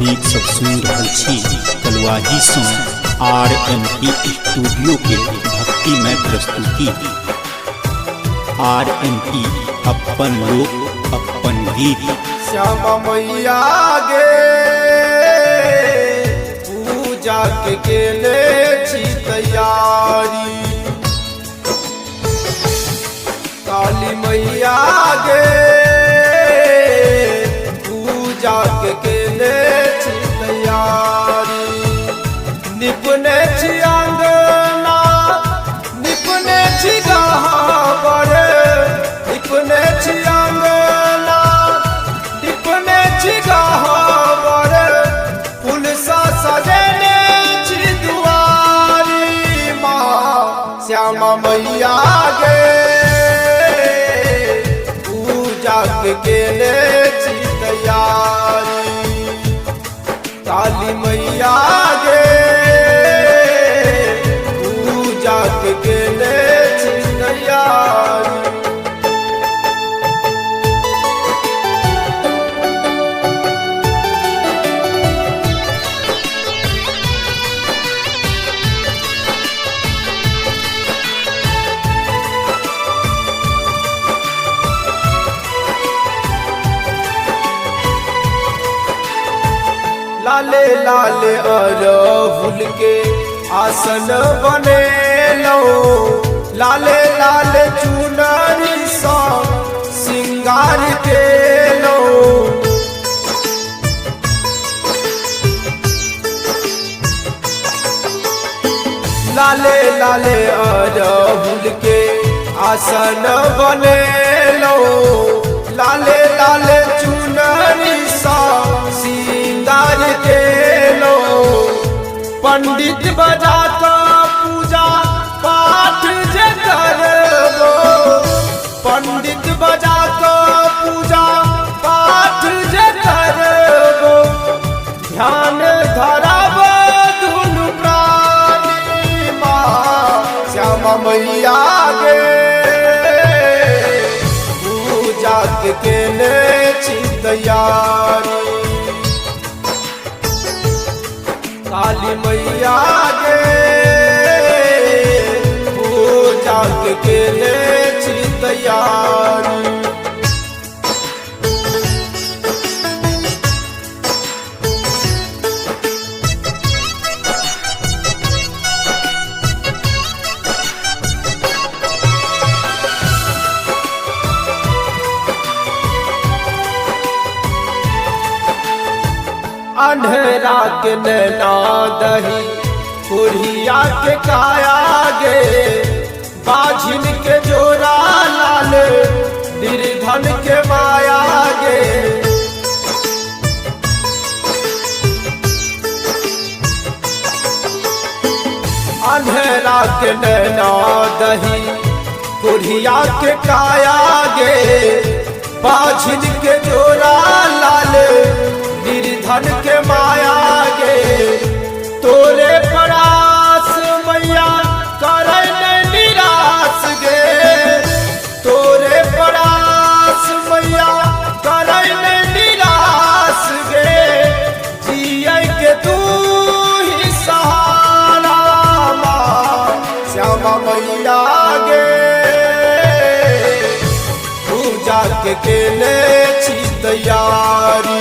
गीत सब सुन रहल छी कलुआही सँ RMP स्टूडियो के भक्तिमय प्रस्तुति। RMP अपन लोक अपन गीत। श्यामा मैया गे पूजा के केले छी तैयारी, काली मैया गे पूजा के केले छी तैयारी। निपने छी अंगना निपने छी गहावर, निपने छी अंगना निपने छी गहावर, फूल सा सजने छी दुआरी। माँ श्यामा मैया गे पूजा के केले छी तैयारी, काली मैया गे पूजा के केले छी तैयारी। लाले लाले अरहुल के आसन बनेलो, लाले लाले चुनरी सा सिंगार केलो। लाले लाले अरहुल के आसन बनेलो, लाले लाले चुनरी सा सिंगार केलो। पंडित बजा का पूजा पाठ जे करबो, पंडित बजा का पूजा पाठ जे करबो, ध्यान धरब दुनु प्राणी। माँ श्यामा मैया गे पूजा के केले छी तैयारी, काली मैया गे पूजा के केले छी तैयारी। अंधेरा के नैना दही कुढ़िया के काया गे, बाझिन के जोरा लाल निर्धन के माया गे। अंधेरा के नैना दही कुढ़िया के काया गे, बाझिन के जोरा लाल निर्धन के माया गे। तोरे प्रयास मैया करे नहीं निराश गे, तोरे प्रयास मैया करे नहीं निराश गे। जिए के तू ही सहारा, माँ श्यामा मैया गे पूजा के केले छी तैयारी,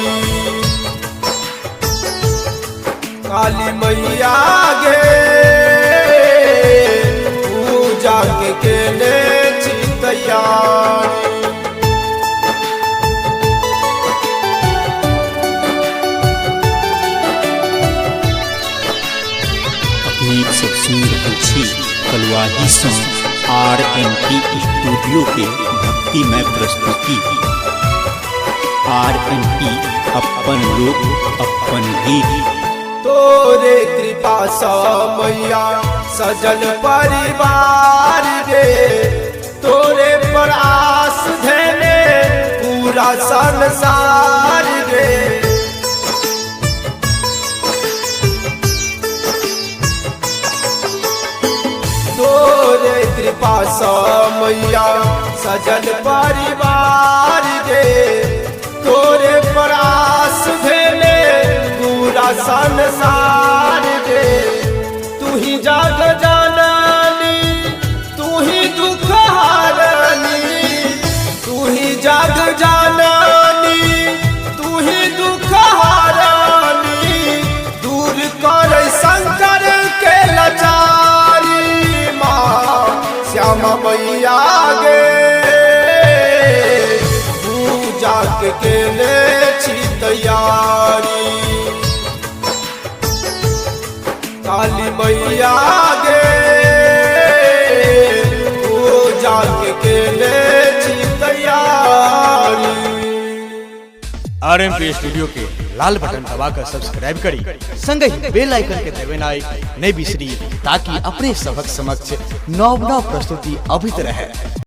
काली मैया गे पूजा के केले छी तैयारी। गीत सब सुन रहल छी कलुआही सँ RMP स्टूडियो के भक्तिमय प्रस्तुति। RMP अपन लोक अपन गीत। तोरे कृपा सा मैया सजल परिवार गे, तोरे पर आस धैले पूरा संसार गे। तोरे कृपा सा मैया सजल परिवार गे, तोरे पर आस धैले संसार रे तू ही जाग जाननी तू ही दुख हारनी तू ही जाग जाननी तू ही दुख हारनी दूर कर शंकर के लाचारी माँ श्यामा मैया गे पूजा के ले छी तैयारी काली मैया गे पूजा के ले छी तैयारी। RMP स्टूडियो के लाल बटन दबाकर सब्सक्राइब करी संग ही बेल आइकन के दबाना नहीं बिसरी ताकि अपने सबक समक्ष नव प्रस्तुति अभित रहे।